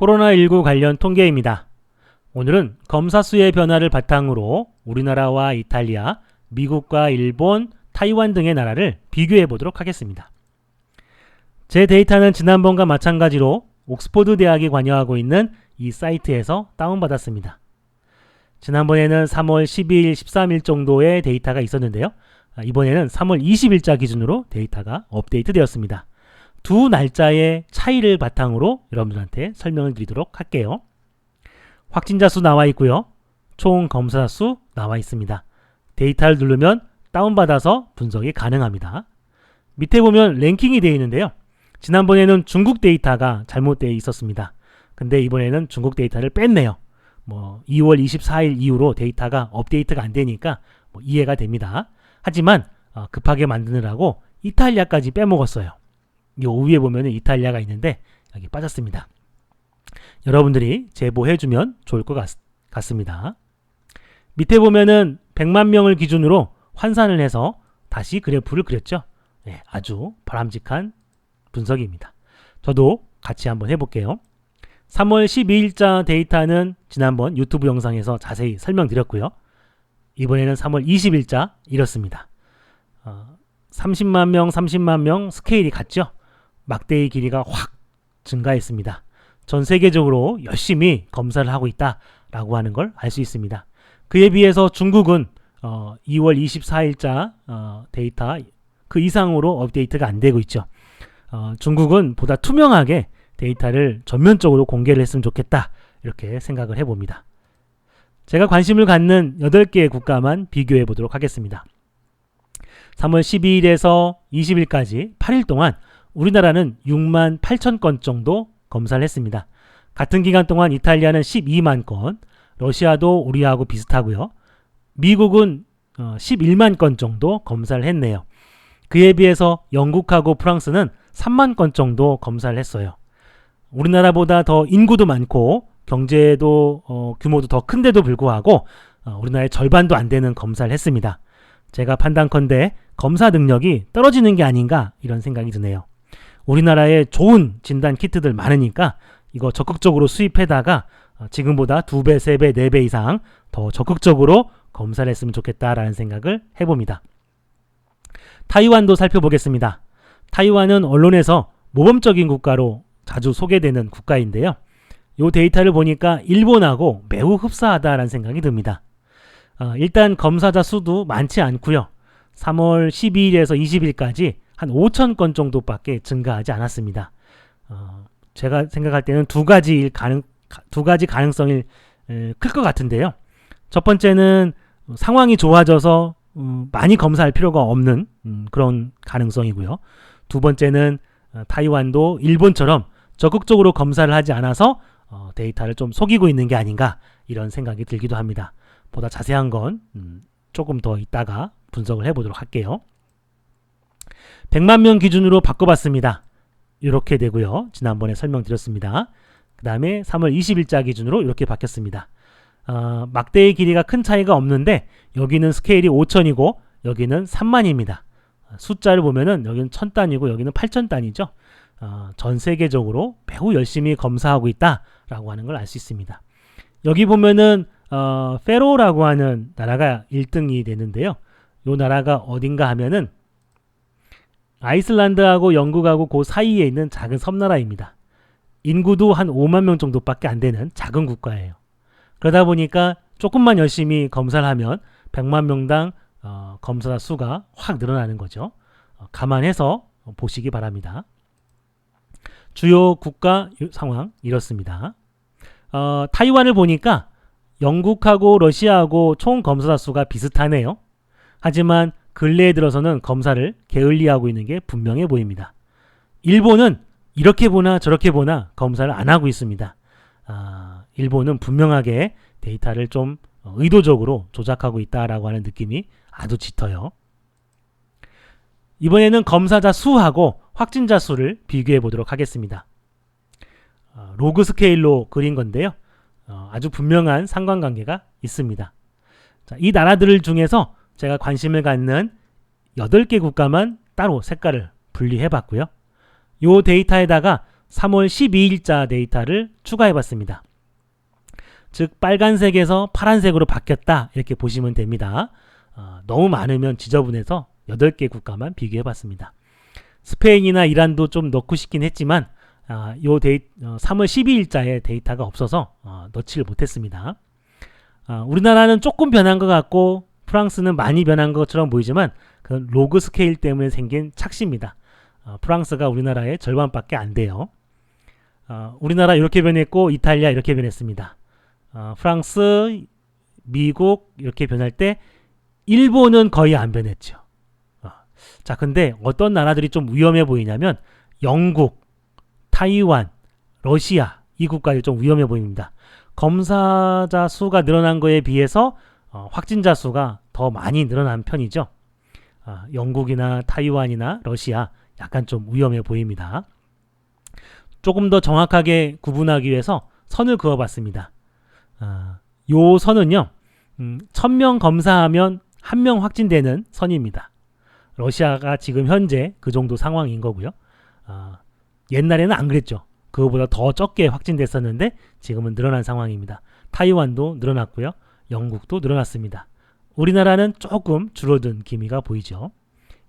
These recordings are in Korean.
코로나19 관련 통계입니다. 오늘은 검사 수의 변화를 바탕으로 우리나라와 이탈리아, 미국과 일본, 타이완 등의 나라를 비교해 보도록 하겠습니다. 제 데이터는 지난번과 마찬가지로 옥스퍼드 대학이 관여하고 있는 이 사이트에서 다운받았습니다. 지난번에는 3월 12일, 13일 정도의 데이터가 있었는데요. 이번에는 3월 20일자 기준으로 데이터가 업데이트 되었습니다. 두 날짜의 차이를 바탕으로 여러분들한테 설명을 드리도록 할게요. 확진자 수 나와 있고요. 총 검사 수 나와 있습니다. 데이터를 누르면 다운받아서 분석이 가능합니다. 밑에 보면 랭킹이 되어 있는데요. 지난번에는 중국 데이터가 잘못되어 있었습니다. 근데 이번에는 중국 데이터를 뺐네요. 2월 24일 이후로 데이터가 업데이트가 안 되니까 이해가 됩니다. 하지만 급하게 만드느라고 이탈리아까지 빼먹었어요. 요 위에 보면 이탈리아가 있는데 여기 빠졌습니다. 여러분들이 제보해주면 좋을 것 같습니다. 밑에 보면은 100만 명을 기준으로 환산을 해서 다시 그래프를 그렸죠. 네, 아주 바람직한 분석입니다. 저도 같이 한번 해볼게요. 3월 12일자 데이터는 지난번 유튜브 영상에서 자세히 설명드렸고요. 이번에는 3월 20일자 이렇습니다. 30만 명, 30만 명 스케일이 같죠? 막대의 길이가 확 증가했습니다. 전 세계적으로 열심히 검사를 하고 있다라고 하는 걸 알 수 있습니다. 그에 비해서 중국은 2월 24일자 데이터 그 이상으로 업데이트가 안 되고 있죠. 중국은 보다 투명하게 데이터를 전면적으로 공개를 했으면 좋겠다 이렇게 생각을 해봅니다. 제가 관심을 갖는 8개의 국가만 비교해 보도록 하겠습니다. 3월 12일에서 20일까지 8일 동안 우리나라는 6만 8천 건 정도 검사를 했습니다. 같은 기간 동안 이탈리아는 12만 건, 러시아도 우리하고 비슷하고요. 미국은 11만 건 정도 검사를 했네요. 그에 비해서 영국하고 프랑스는 3만 건 정도 검사를 했어요. 우리나라보다 더 인구도 많고 경제도 규모도 더 큰데도 불구하고 우리나라의 절반도 안 되는 검사를 했습니다. 제가 판단컨대 검사 능력이 떨어지는 게 아닌가 이런 생각이 드네요. 우리나라에 좋은 진단 키트들 많으니까 이거 적극적으로 수입해다가 지금보다 2배, 3배, 4배 이상 더 적극적으로 검사를 했으면 좋겠다라는 생각을 해봅니다. 타이완도 살펴보겠습니다. 타이완은 언론에서 모범적인 국가로 자주 소개되는 국가인데요. 이 데이터를 보니까 일본하고 매우 흡사하다라는 생각이 듭니다. 일단 검사자 수도 많지 않고요. 3월 12일에서 20일까지 한 5천 건 정도밖에 증가하지 않았습니다. 제가 생각할 때는 두 가지 가능성이 클 것 같은데요. 첫 번째는 상황이 좋아져서 많이 검사할 필요가 없는 그런 가능성이고요. 두 번째는 타이완도 일본처럼 적극적으로 검사를 하지 않아서 데이터를 좀 속이고 있는 게 아닌가 이런 생각이 들기도 합니다. 보다 자세한 건 조금 더 이따가 분석을 해보도록 할게요. 100만 명 기준으로 바꿔봤습니다. 이렇게 되고요. 지난번에 설명드렸습니다. 그 다음에 3월 20일자 기준으로 이렇게 바뀌었습니다. 막대의 길이가 큰 차이가 없는데 여기는 스케일이 5천이고 여기는 3만입니다. 숫자를 보면은 여기는 1000단위고 여기는 8000단위죠. 전 세계적으로 매우 열심히 검사하고 있다라고 하는 걸 알 수 있습니다. 여기 보면은 페로라고 하는 나라가 1등이 되는데요. 이 나라가 어딘가 하면은 아이슬란드하고 영국하고 그 사이에 있는 작은 섬나라입니다. 인구도 한 5만 명 정도밖에 안 되는 작은 국가예요. 그러다 보니까 조금만 열심히 검사를 하면 100만 명당 검사 수가 확 늘어나는 거죠. 감안해서 보시기 바랍니다. 주요 국가 상황 이렇습니다. 타이완을 보니까 영국하고 러시아하고 총 검사 수가 비슷하네요. 하지만 근래에 들어서는 검사를 게을리하고 있는 게 분명해 보입니다. 일본은 이렇게 보나 저렇게 보나 검사를 안 하고 있습니다. 일본은 분명하게 데이터를 좀 의도적으로 조작하고 있다라고 하는 느낌이 아주 짙어요. 이번에는 검사자 수하고 확진자 수를 비교해 보도록 하겠습니다. 로그 스케일로 그린 건데요. 아주 분명한 상관관계가 있습니다. 자, 이 나라들 중에서 제가 관심을 갖는 8개 국가만 따로 색깔을 분리해 봤고요. 이 데이터에다가 3월 12일자 데이터를 추가해 봤습니다. 즉 빨간색에서 파란색으로 바뀌었다 이렇게 보시면 됩니다. 너무 많으면 지저분해서 8개 국가만 비교해 봤습니다. 스페인이나 이란도 좀 넣고 싶긴 했지만 3월 12일자에 데이터가 없어서 넣지를 못했습니다. 우리나라는 조금 변한 것 같고 프랑스는 많이 변한 것처럼 보이지만 그 로그 스케일 때문에 생긴 착시입니다. 프랑스가 우리나라의 절반밖에 안 돼요. 우리나라 이렇게 변했고 이탈리아 이렇게 변했습니다. 프랑스, 미국 이렇게 변할 때 일본은 거의 안 변했죠. 자, 근데 어떤 나라들이 좀 위험해 보이냐면 영국, 타이완, 러시아 이 국가들이 좀 위험해 보입니다. 검사자 수가 늘어난 거에 비해서 확진자 수가 더 많이 늘어난 편이죠. 영국이나 타이완이나 러시아 약간 좀 위험해 보입니다. 조금 더 정확하게 구분하기 위해서 선을 그어봤습니다. 요 선은요, 1000명 검사하면 1명 확진되는 선입니다. 러시아가 지금 현재 그 정도 상황인 거고요. 옛날에는 안 그랬죠. 그거보다 더 적게 확진됐었는데 지금은 늘어난 상황입니다. 타이완도 늘어났고요. 영국도 늘어났습니다. 우리나라는 조금 줄어든 기미가 보이죠.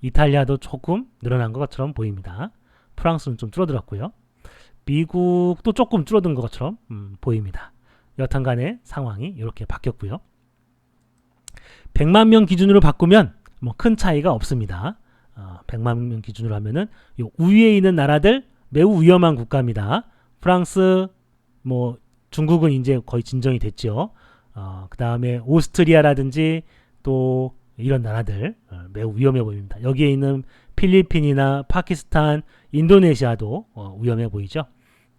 이탈리아도 조금 늘어난 것처럼 보입니다. 프랑스는 좀 줄어들었고요. 미국도 조금 줄어든 것처럼 보입니다. 여튼간에 상황이 이렇게 바뀌었고요. 100만 명 기준으로 바꾸면 뭐 큰 차이가 없습니다. 100만 명 기준으로 하면은 요 우위에 있는 나라들 매우 위험한 국가입니다. 프랑스, 뭐 중국은 이제 거의 진정이 됐죠. 그 다음에 오스트리아라든지 또 이런 나라들 매우 위험해 보입니다. 여기에 있는 필리핀이나 파키스탄, 인도네시아도 위험해 보이죠.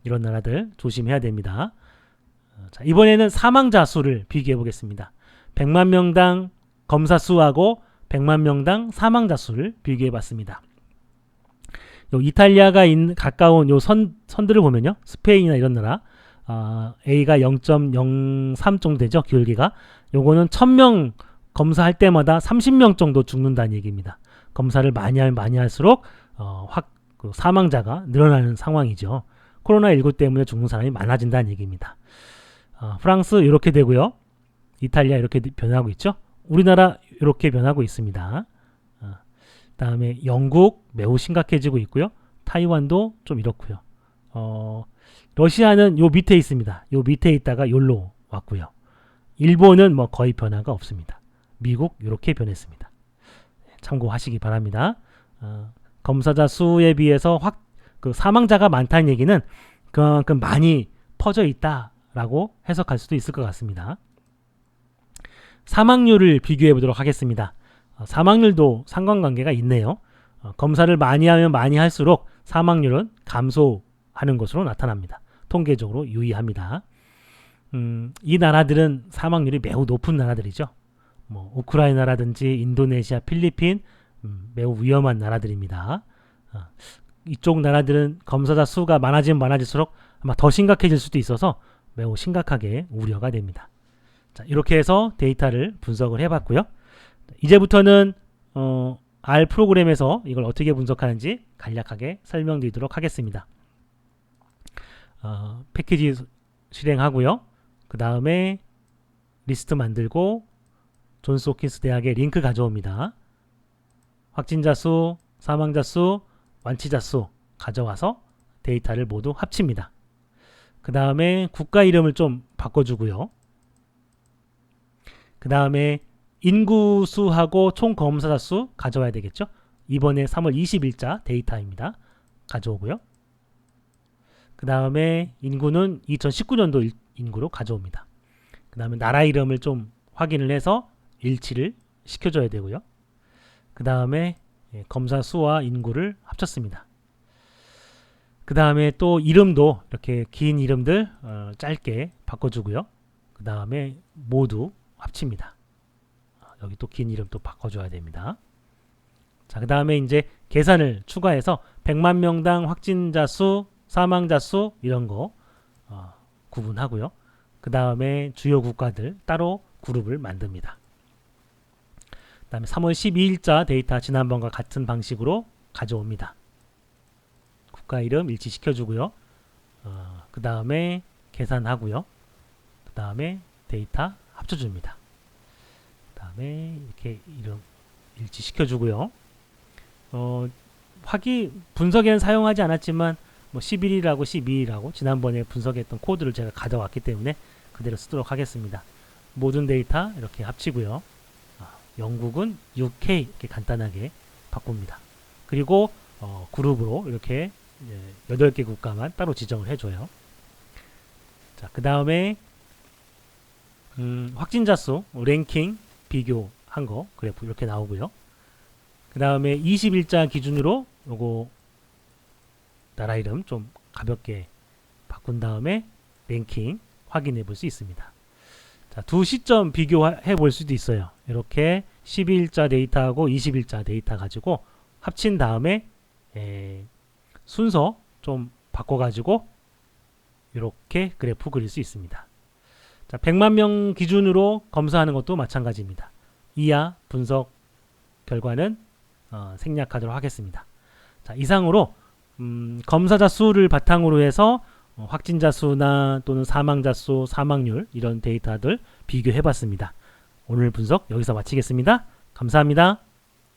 이런 나라들 조심해야 됩니다. 자, 이번에는 사망자 수를 비교해 보겠습니다. 100만 명당 검사 수하고 100만 명당 사망자 수를 비교해 봤습니다. 이탈리아가 가까운 요 선들을 보면요. 스페인이나 이런 나라 A가 0.03 정도 되죠. 기울기가. 요거는 1000명 검사할 때마다 30명 정도 죽는다는 얘기입니다. 검사를 많이 하면 많이 할수록 그 사망자가 늘어나는 상황이죠. 코로나19 때문에 죽는 사람이 많아진다는 얘기입니다. 프랑스 이렇게 되고요. 이탈리아 이렇게 변하고 있죠. 우리나라 이렇게 변하고 있습니다. 다음에 영국 매우 심각해지고 있고요. 타이완도 좀 이렇고요. 러시아는 요 밑에 있습니다. 요 밑에 있다가 요로 왔고요. 일본은 뭐 거의 변화가 없습니다. 미국 이렇게 변했습니다. 참고하시기 바랍니다. 검사자 수에 비해서 그 사망자가 많다는 얘기는 그만큼 많이 퍼져 있다라고 해석할 수도 있을 것 같습니다. 사망률을 비교해 보도록 하겠습니다. 사망률도 상관관계가 있네요. 검사를 많이 하면 많이 할수록 사망률은 감소하는 것으로 나타납니다. 통계적으로 유의합니다. 이 나라들은 사망률이 매우 높은 나라들이죠. 뭐 우크라이나라든지 인도네시아, 필리핀 매우 위험한 나라들입니다. 이쪽 나라들은 검사자 수가 많아지면 많아질수록 아마 더 심각해질 수도 있어서 매우 심각하게 우려가 됩니다. 자, 이렇게 해서 데이터를 분석을 해봤고요. 이제부터는 R 프로그램에서 이걸 어떻게 분석하는지 간략하게 설명드리도록 하겠습니다. 패키지 실행하고요. 그 다음에 리스트 만들고 존스 홉킨스 대학의 링크 가져옵니다. 확진자 수, 사망자 수, 완치자 수 가져와서 데이터를 모두 합칩니다. 그 다음에 국가 이름을 좀 바꿔주고요. 그 다음에 인구 수하고 총 검사자 수 가져와야 되겠죠. 이번에 3월 20일자 데이터입니다. 가져오고요. 그 다음에 인구는 2019년도 인구로 가져옵니다. 그 다음에 나라 이름을 좀 확인을 해서 일치를 시켜줘야 되고요. 그 다음에 검사 수와 인구를 합쳤습니다. 그 다음에 또 이름도 이렇게 긴 이름들 짧게 바꿔주고요. 그 다음에 모두 합칩니다. 여기 또 긴 이름 또 바꿔줘야 됩니다. 자, 그 다음에 이제 계산을 추가해서 100만 명당 확진자 수, 사망자 수 이런 거 구분하고요. 그 다음에 주요 국가들 따로 그룹을 만듭니다. 그 다음에 3월 12일자 데이터 지난번과 같은 방식으로 가져옵니다. 국가 이름 일치시켜주고요. 그 다음에 계산하고요. 그 다음에 데이터 합쳐줍니다. 그 다음에 이렇게 이름 일치시켜주고요. 분석에는 사용하지 않았지만 뭐 11이라고 12라고 지난번에 분석했던 코드를 제가 가져왔기 때문에 그대로 쓰도록 하겠습니다. 모든 데이터 이렇게 합치고요. 영국은 UK 이렇게 간단하게 바꿉니다. 그리고 그룹으로 이렇게 8개 국가만 따로 지정을 해줘요. 자, 그 다음에 확진자 수 랭킹 비교한 거 그래프 이렇게 나오고요. 그 다음에 20일자 기준으로 요거 나라 이름 좀 가볍게 바꾼 다음에 랭킹 확인해 볼 수 있습니다. 자, 두 시점 비교해 볼 수도 있어요. 이렇게 12일자 데이터하고 20일자 데이터 가지고 합친 다음에 순서 좀 바꿔가지고 이렇게 그래프 그릴 수 있습니다. 자, 100만 명 기준으로 검사하는 것도 마찬가지입니다. 이하 분석 결과는 생략하도록 하겠습니다. 자, 이상으로 검사자 수를 바탕으로 해서 확진자 수나 또는 사망자 수, 사망률 이런 데이터들 비교해 봤습니다. 오늘 분석 여기서 마치겠습니다. 감사합니다.